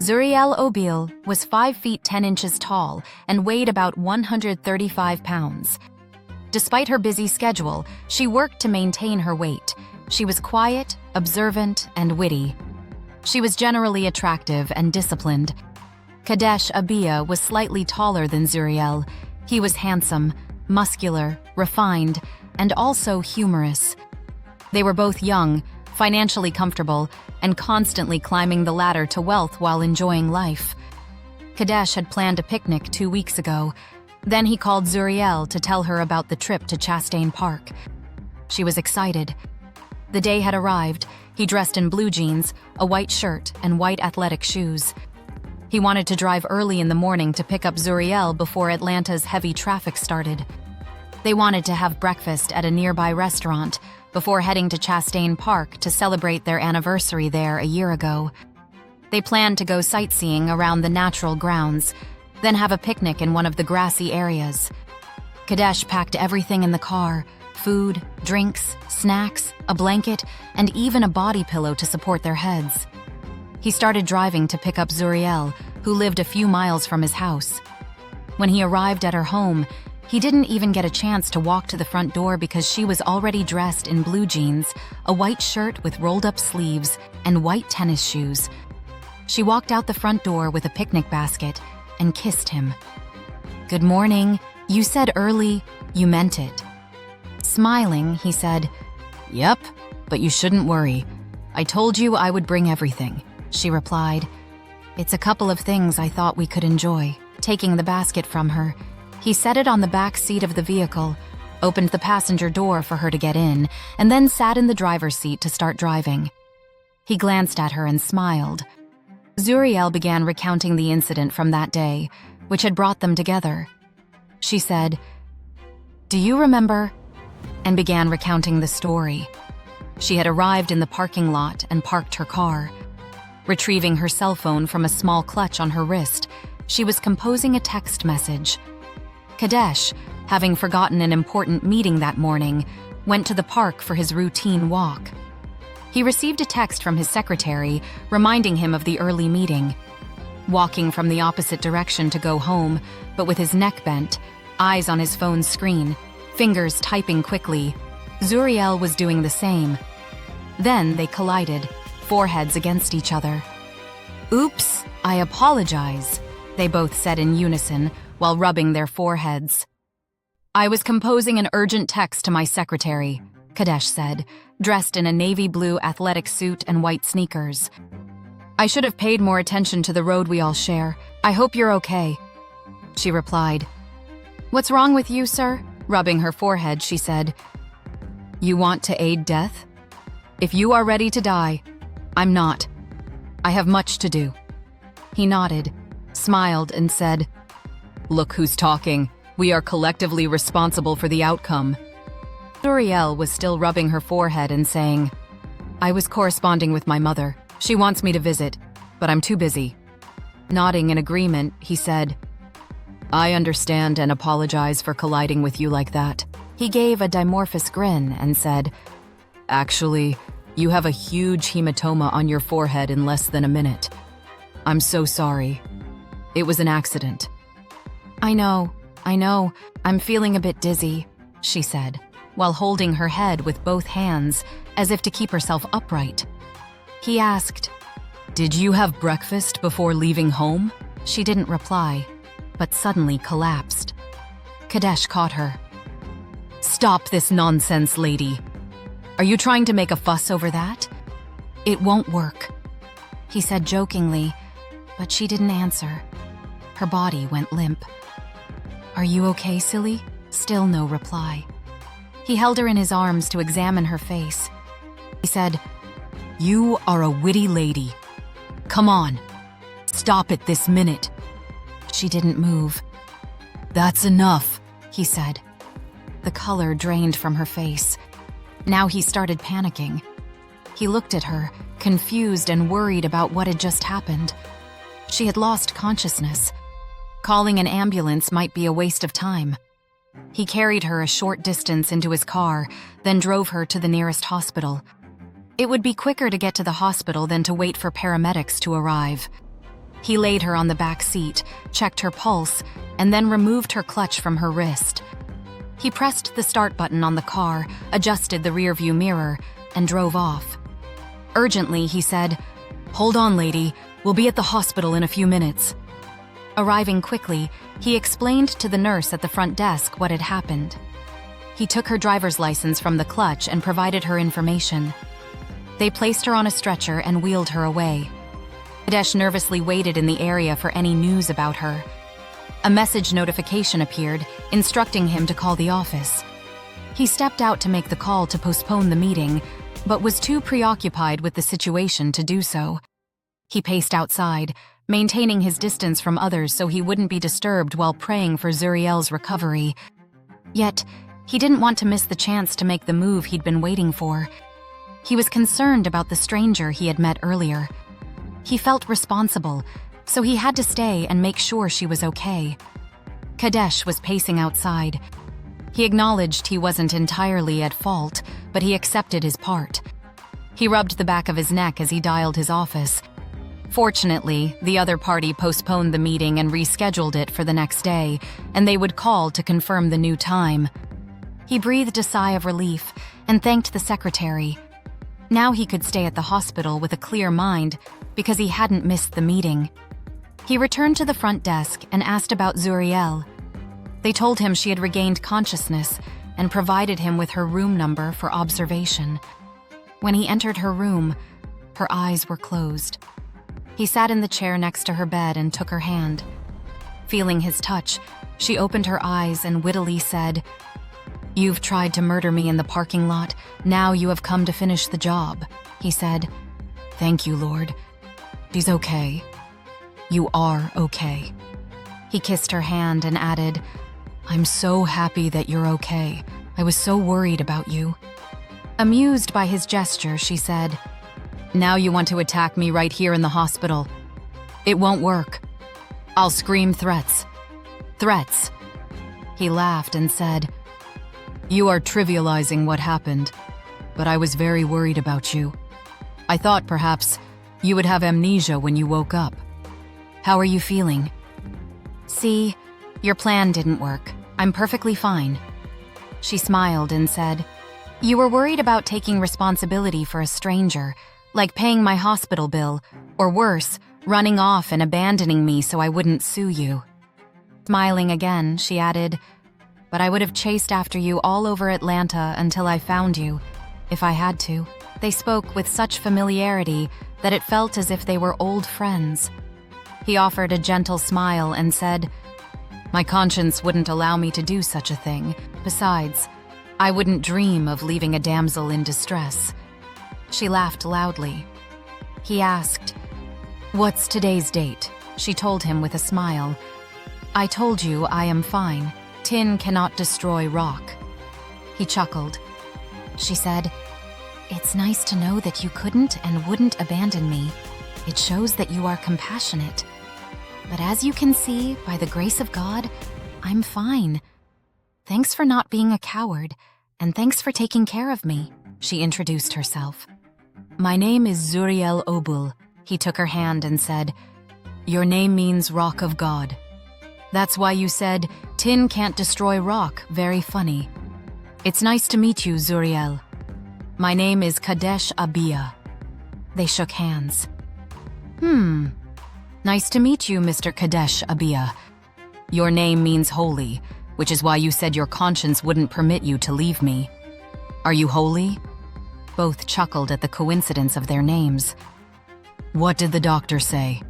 Zurielle Obil was 5 feet 10 inches tall and weighed about 135 pounds. Despite her busy schedule, she worked to maintain her weight. She was quiet, observant, and witty. She was generally attractive and disciplined. Kadesh Abia was slightly taller than Zurielle. He was handsome, muscular, refined, and also humorous. They were both young, financially comfortable, and constantly climbing the ladder to wealth while enjoying life. Kadesh had planned a picnic 2 weeks ago. Then he called Zurielle to tell her about the trip to Chastain Park. She was excited. The day had arrived. He dressed in blue jeans, a white shirt, and white athletic shoes. He wanted to drive early in the morning to pick up Zurielle before Atlanta's heavy traffic started. They wanted to have breakfast at a nearby restaurant before heading to Chastain Park to celebrate their anniversary there a year ago. They planned to go sightseeing around the natural grounds, then have a picnic in one of the grassy areas. Kadesh packed everything in the car: food, drinks, snacks, a blanket, and even a body pillow to support their heads. He started driving to pick up Zurielle, who lived a few miles from his house. When he arrived at her home, he didn't even get a chance to walk to the front door because she was already dressed in blue jeans, a white shirt with rolled-up sleeves, and white tennis shoes. She walked out the front door with a picnic basket and kissed him. "Good morning. You said early. You meant it." Smiling, he said, "Yep, but you shouldn't worry. I told you I would bring everything," she replied. "It's a couple of things I thought we could enjoy." Taking the basket from her, he set it on the back seat of the vehicle, opened the passenger door for her to get in, and then sat in the driver's seat to start driving. He glanced at her and smiled. Zurielle began recounting the incident from that day, which had brought them together. She said, "Do you remember?" and began recounting the story. She had arrived in the parking lot and parked her car. Retrieving her cell phone from a small clutch on her wrist, she was composing a text message. Kadesh, having forgotten an important meeting that morning, went to the park for his routine walk. He received a text from his secretary reminding him of the early meeting. Walking from the opposite direction to go home, but with his neck bent, eyes on his phone's screen, fingers typing quickly, Zurielle was doing the same. Then they collided, foreheads against each other. "Oops, I apologize," they both said in unison while rubbing their foreheads. "I was composing an urgent text to my secretary," Kadesh said, dressed in a navy blue athletic suit and white sneakers. "I should have paid more attention to the road we all share. I hope you're okay," she replied. "What's wrong with you, sir?" Rubbing her forehead, she said, "You want to aid death? If you are ready to die, I'm not. I have much to do." He nodded, smiled, and said, "Look who's talking. We are collectively responsible for the outcome." Zurielle was still rubbing her forehead and saying, "I was corresponding with my mother. She wants me to visit, but I'm too busy." Nodding in agreement, he said, "I understand and apologize for colliding with you like that." He gave a dimorphous grin and said, "Actually, you have a huge hematoma on your forehead in less than a minute. I'm so sorry. It was an accident." I know. I'm feeling a bit dizzy," she said, while holding her head with both hands as if to keep herself upright. He asked, "Did you have breakfast before leaving home?" She didn't reply, but suddenly collapsed. Kadesh caught her. "Stop this nonsense, lady. Are you trying to make a fuss over that? It won't work," he said jokingly, but she didn't answer. Her body went limp. "Are you okay, silly?" Still no reply. He held her in his arms to examine her face. He said, "You are a witty lady. Come on, stop it this minute." She didn't move. "That's enough," he said. The color drained from her face. Now he started panicking. He looked at her, confused and worried about what had just happened. She had lost consciousness. Calling an ambulance might be a waste of time. He carried her a short distance into his car, then drove her to the nearest hospital. It would be quicker to get to the hospital than to wait for paramedics to arrive. He laid her on the back seat, checked her pulse, and then removed her clutch from her wrist. He pressed the start button on the car, adjusted the rearview mirror, and drove off. Urgently, he said, "Hold on, lady. We'll be at the hospital in a few minutes." Arriving quickly, he explained to the nurse at the front desk what had happened. He took her driver's license from the clutch and provided her information. They placed her on a stretcher and wheeled her away. Kadesh nervously waited in the area for any news about her. A message notification appeared, instructing him to call the office. He stepped out to make the call to postpone the meeting, but was too preoccupied with the situation to do so. He paced outside, maintaining his distance from others so he wouldn't be disturbed while praying for Zurielle's recovery. Yet, he didn't want to miss the chance to make the move he'd been waiting for. He was concerned about the stranger he had met earlier. He felt responsible, so he had to stay and make sure she was okay. Kadesh was pacing outside. He acknowledged he wasn't entirely at fault, but he accepted his part. He rubbed the back of his neck as he dialed his office. Fortunately, the other party postponed the meeting and rescheduled it for the next day, and they would call to confirm the new time. He breathed a sigh of relief and thanked the secretary. Now he could stay at the hospital with a clear mind because he hadn't missed the meeting. He returned to the front desk and asked about Zurielle. They told him she had regained consciousness and provided him with her room number for observation. When he entered her room, her eyes were closed. He sat in the chair next to her bed and took her hand. Feeling his touch, she opened her eyes and wittily said, "You've tried to murder me in the parking lot. Now you have come to finish the job," he said. "Thank you, Lord. She's okay. You are okay." He kissed her hand and added, "I'm so happy that you're okay. I was so worried about you." Amused by his gesture, she said, "Now you want to attack me right here in the hospital. It won't work. I'll scream threats. Threats." He laughed and said, "You are trivializing what happened, but I was very worried about you. I thought perhaps you would have amnesia when you woke up. How are you feeling?" "See, your plan didn't work. I'm perfectly fine." She smiled and said, "You were worried about taking responsibility for a stranger, like paying my hospital bill, or worse, running off and abandoning me so I wouldn't sue you." Smiling again, she added, "But I would have chased after you all over Atlanta until I found you, if I had to." They spoke with such familiarity that it felt as if they were old friends. He offered a gentle smile and said, "My conscience wouldn't allow me to do such a thing. Besides, I wouldn't dream of leaving a damsel in distress." She laughed loudly. He asked, "What's today's date?" She told him with a smile. "I told you I am fine. Tin cannot destroy rock." He chuckled. She said, "It's nice to know that you couldn't and wouldn't abandon me. It shows that you are compassionate. But as you can see, by the grace of God, I'm fine. Thanks for not being a coward, and thanks for taking care of me." She introduced herself. "My name is Zurielle Obul." He took her hand and said, "Your name means Rock of God. That's why you said, 'Tin can't destroy rock.' Very funny. It's nice to meet you, Zurielle. My name is Kadesh Abia." They shook hands. Nice to meet you, Mr. Kadesh Abia. Your name means holy, which is why you said your conscience wouldn't permit you to leave me. Are you holy?" Both chuckled at the coincidence of their names. "What did the doctor say?"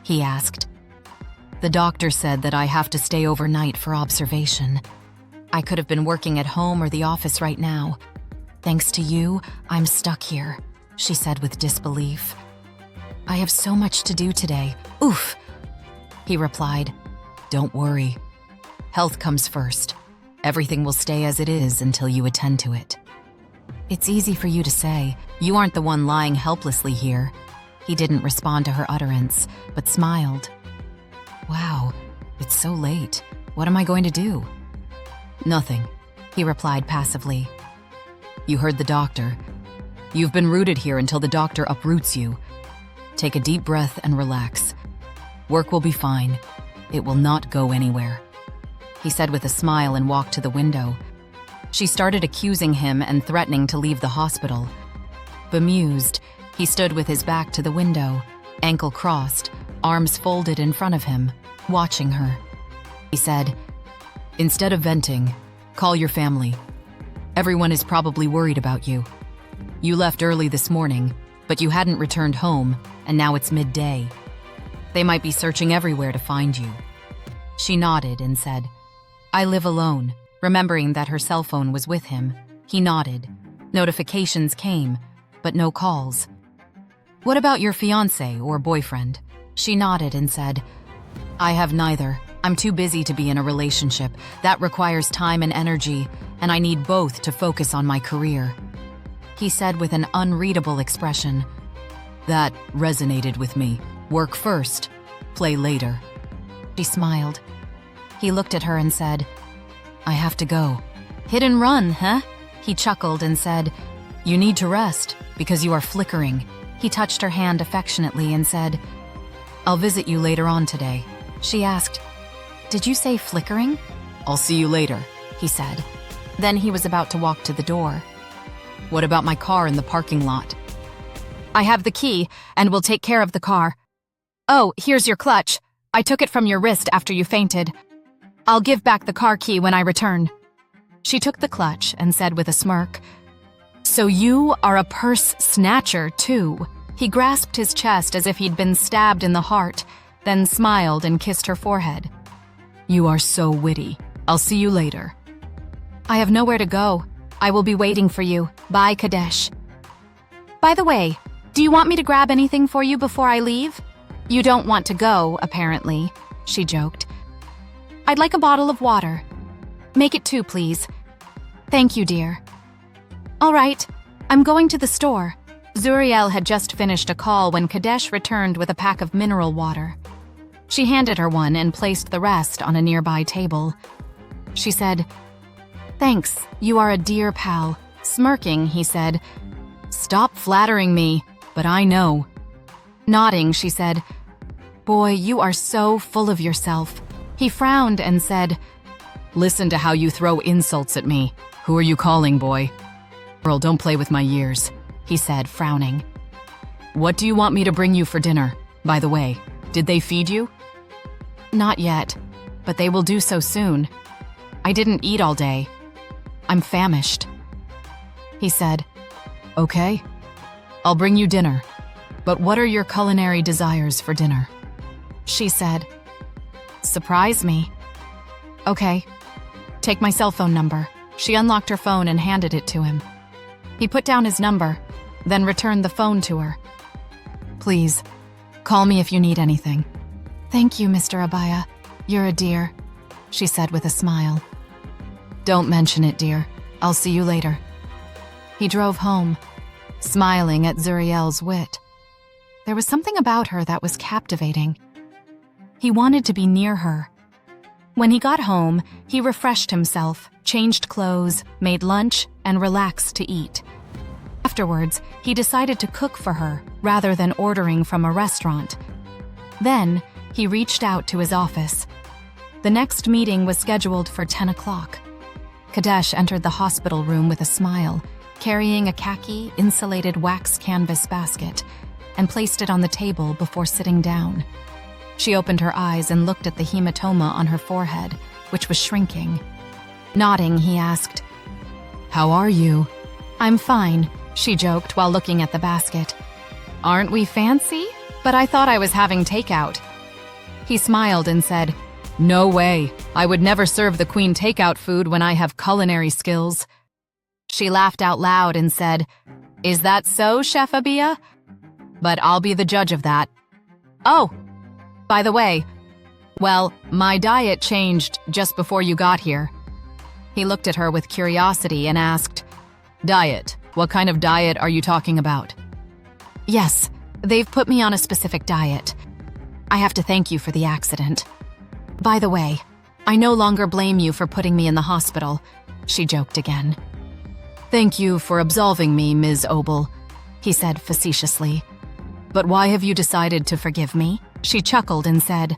he asked. "The doctor said that I have to stay overnight for observation. I could have been working at home or the office right now. Thanks to you, I'm stuck here," she said with disbelief. "I have so much to do today. Oof," he replied. "Don't worry. Health comes first. Everything will stay as it is until you attend to it." "It's easy for you to say. You aren't the one lying helplessly here." He didn't respond to her utterance, but smiled. "Wow, it's so late. What am I going to do?" "Nothing," he replied passively. "You heard the doctor. You've been rooted here until the doctor uproots you. Take a deep breath and relax. Work will be fine. It will not go anywhere," he said with a smile and walked to the window. She started accusing him and threatening to leave the hospital. Bemused, he stood with his back to the window, ankle crossed, arms folded in front of him, watching her. He said, "Instead of venting, call your family. Everyone is probably worried about you. You left early this morning, but you hadn't returned home, and now it's midday. They might be searching everywhere to find you." She nodded and said, "I live alone," remembering that her cell phone was with him. He nodded. Notifications came, but no calls. "What about your fiancé or boyfriend?" She nodded and said, "I have neither. I'm too busy to be in a relationship. That requires time and energy, and I need both to focus on my career." He said with an unreadable expression, "That resonated with me. Work first, play later." She smiled. He looked at her and said, "I have to go." "Hit and run, huh?" He chuckled and said, "You need to rest because you are flickering." He touched her hand affectionately and said, "I'll visit you later on today." She asked, "Did you say flickering?" "I'll see you later," he said. Then he was about to walk to the door. "What about my car in the parking lot?" "I have the key and will take care of the car. Oh, here's your clutch. I took it from your wrist after you fainted. I'll give back the car key when I return." She took the clutch and said with a smirk, "So you are a purse snatcher, too." He grasped his chest as if he'd been stabbed in the heart, then smiled and kissed her forehead. "You are so witty. I'll see you later." "I have nowhere to go. I will be waiting for you. Bye, Kadesh." "By the way, do you want me to grab anything for you before I leave?" "You don't want to go, apparently," she joked. "I'd like a bottle of water. Make it 2, please." "Thank you, dear." "All right, I'm going to the store." Zurielle had just finished a call when Kadesh returned with a pack of mineral water. She handed her one and placed the rest on a nearby table. She said, "Thanks, you are a dear pal." Smirking, he said, "Stop flattering me, but I know." Nodding, she said, "Boy, you are so full of yourself." He frowned and said, "Listen to how you throw insults at me. Who are you calling, boy?" "Girl, don't play with my years," he said, frowning. "What do you want me to bring you for dinner? By the way, did they feed you?" "Not yet, but they will do so soon. I didn't eat all day. I'm famished." He said, "Okay, I'll bring you dinner. But what are your culinary desires for dinner?" She said, "Surprise me." "Okay, take my cell phone number." She unlocked her phone and handed it to him. He put down his number, then returned the phone to her. "Please, call me if you need anything." "Thank you, Mr. Abaya. You're a dear," she said with a smile. "Don't mention it, dear. I'll see you later." He drove home, smiling at Zurielle's wit. There was something about her that was captivating. He wanted to be near her. When he got home, he refreshed himself, changed clothes, made lunch, and relaxed to eat. Afterwards, he decided to cook for her rather than ordering from a restaurant. Then, he reached out to his office. The next meeting was scheduled for 10 o'clock. Kadesh entered the hospital room with a smile, carrying a khaki, insulated wax canvas basket, and placed it on the table before sitting down. She opened her eyes and looked at the hematoma on her forehead, which was shrinking. Nodding, he asked, "How are you?" "I'm fine," she joked while looking at the basket. "Aren't we fancy? But I thought I was having takeout." He smiled and said, "No way. I would never serve the queen takeout food when I have culinary skills." She laughed out loud and said, "Is that so, Chef Abia? But I'll be the judge of that. Oh, by the way, well, my diet changed just before you got here." He looked at her with curiosity and asked, "Diet? What kind of diet are you talking about?" "Yes, they've put me on a specific diet. I have to thank you for the accident. By the way, I no longer blame you for putting me in the hospital," she joked again. "Thank you for absolving me, Ms. Obel," he said facetiously. "But why have you decided to forgive me?" She chuckled and said,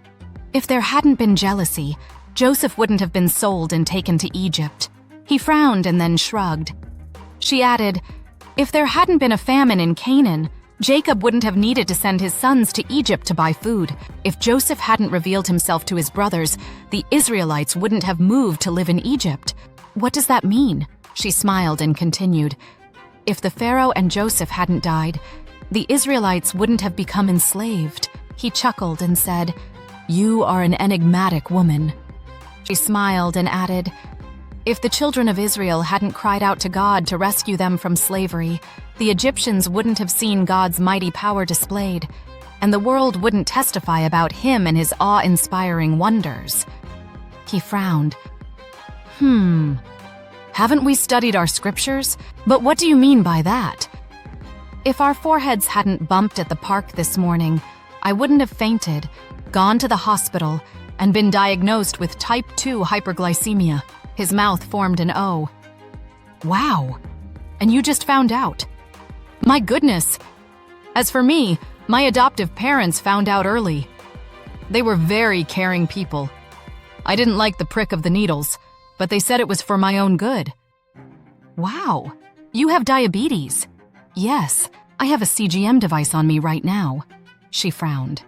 "If there hadn't been jealousy, Joseph wouldn't have been sold and taken to Egypt." He frowned and then shrugged. She added, "If there hadn't been a famine in Canaan, Jacob wouldn't have needed to send his sons to Egypt to buy food. If Joseph hadn't revealed himself to his brothers, the Israelites wouldn't have moved to live in Egypt." "What does that mean?" She smiled and continued, "If the Pharaoh and Joseph hadn't died, the Israelites wouldn't have become enslaved." He chuckled and said, "You are an enigmatic woman." She smiled and added, "If the children of Israel hadn't cried out to God to rescue them from slavery, the Egyptians wouldn't have seen God's mighty power displayed, and the world wouldn't testify about him and his awe-inspiring wonders." He frowned. Haven't we studied our scriptures? But what do you mean by that?" "If our foreheads hadn't bumped at the park this morning, I wouldn't have fainted, gone to the hospital, and been diagnosed with type 2 hyperglycemia." His mouth formed an O. "Wow. And you just found out?" "My goodness. As for me, my adoptive parents found out early. They were very caring people. I didn't like the prick of the needles, but they said it was for my own good." "Wow. You have diabetes." "Yes, I have a CGM device on me right now." She frowned.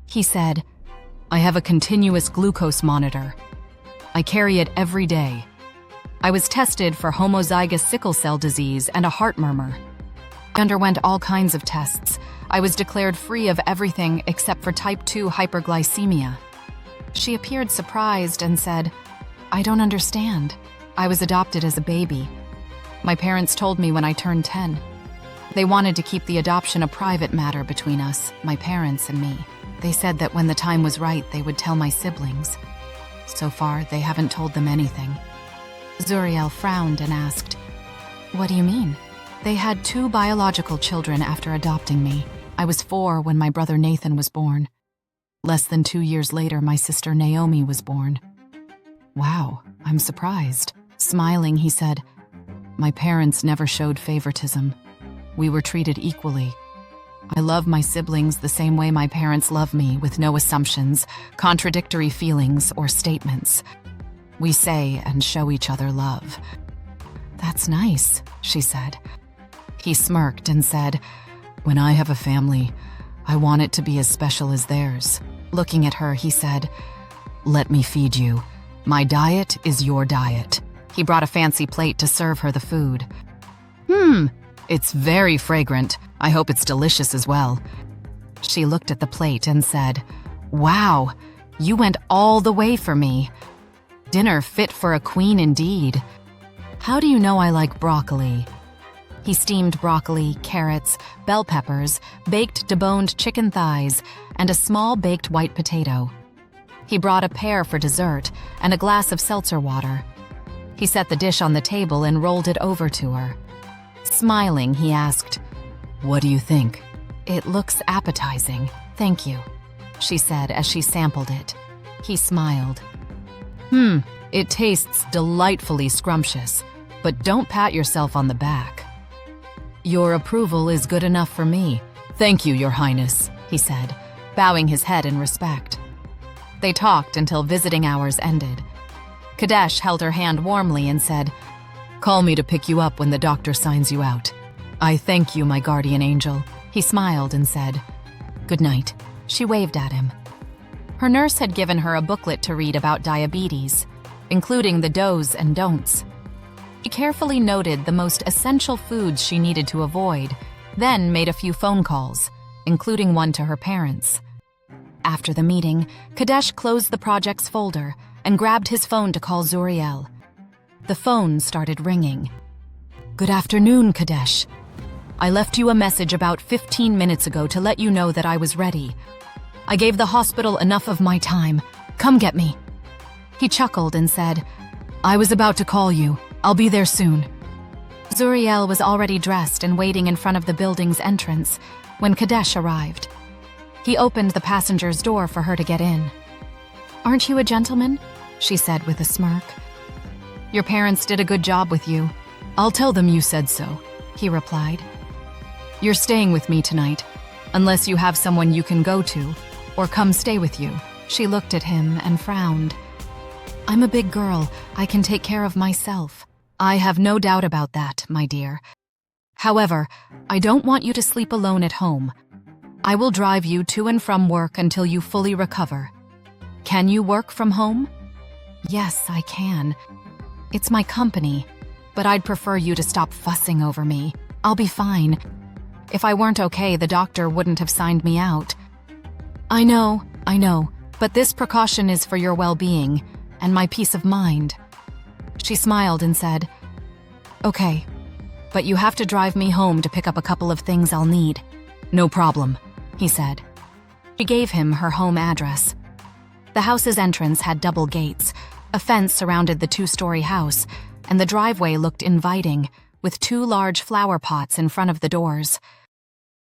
He said, "I have a continuous glucose monitor. I carry it every day. I was tested for homozygous sickle cell disease and a heart murmur. I underwent all kinds of tests. I was declared free of everything except for type 2 hyperglycemia." She appeared surprised and said, "I don't understand. I was adopted as a baby. My parents told me when I turned 10. They wanted to keep the adoption a private matter between us, my parents and me. They said that when the time was right, they would tell my siblings. So far, they haven't told them anything." Zurielle frowned and asked, "What do you mean?" "They had 2 biological children after adopting me. I was 4 when my brother Nathan was born. Less than 2 years later, my sister Naomi was born." "Wow, I'm surprised." Smiling, he said, "My parents never showed favoritism. We were treated equally. I love my siblings the same way my parents love me, with no assumptions, contradictory feelings, or statements. We say and show each other love." "That's nice," she said. He smirked and said, "When I have a family, I want it to be as special as theirs." Looking at her, he said, "Let me feed you. My diet is your diet." He brought a fancy plate to serve her the food. It's very fragrant. I hope it's delicious as well." She looked at the plate and said, "Wow, you went all the way for me. Dinner fit for a queen indeed. How do you know I like broccoli?" He steamed broccoli, carrots, bell peppers, baked deboned chicken thighs, and a small baked white potato. He brought a pear for dessert and a glass of seltzer water. He set the dish on the table and rolled it over to her. Smiling, he asked, "What do you think?" "It looks appetizing, thank you," she said as she sampled it. He smiled. It tastes delightfully scrumptious, but don't pat yourself on the back." "Your approval is good enough for me. Thank you, Your Highness," he said, bowing his head in respect. They talked until visiting hours ended. Kadesh held her hand warmly and said, "Call me to pick you up when the doctor signs you out." "I thank you, my guardian angel." He smiled and said, "Good night." She waved at him. Her nurse had given her a booklet to read about diabetes, including the do's and don'ts. She carefully noted the most essential foods she needed to avoid, then made a few phone calls, including one to her parents. After the meeting, Kadesh closed the project's folder and grabbed his phone to call Zurielle. The phone started ringing. "Good afternoon, Kadesh. I left you a message about 15 minutes ago to let you know that I was ready. I gave the hospital enough of my time. Come get me." He chuckled and said, "I was about to call you. I'll be there soon." Zurielle was already dressed and waiting in front of the building's entrance when Kadesh arrived. He opened the passenger's door for her to get in. "Aren't you a gentleman?" she said with a smirk. "Your parents did a good job with you. I'll tell them you said so," he replied. "You're staying with me tonight, unless you have someone you can go to. or come stay with you?" She looked at him and frowned. "I'm a big girl. I can take care of myself." "I have no doubt about that, my dear. However, I don't want you to sleep alone at home. I will drive you to and from work until you fully recover. Can you work from home?" "Yes, I can. It's my company, but I'd prefer you to stop fussing over me. I'll be fine. If I weren't okay, the doctor wouldn't have signed me out." I know, but this precaution is for your well-being and my peace of mind." She smiled and said, "Okay, but you have to drive me home to pick up a couple of things I'll need." "No problem," he said. She gave him her home address. The house's entrance had double gates. A fence surrounded the 2-story house, and the driveway looked inviting, with 2 large flower pots in front of the doors.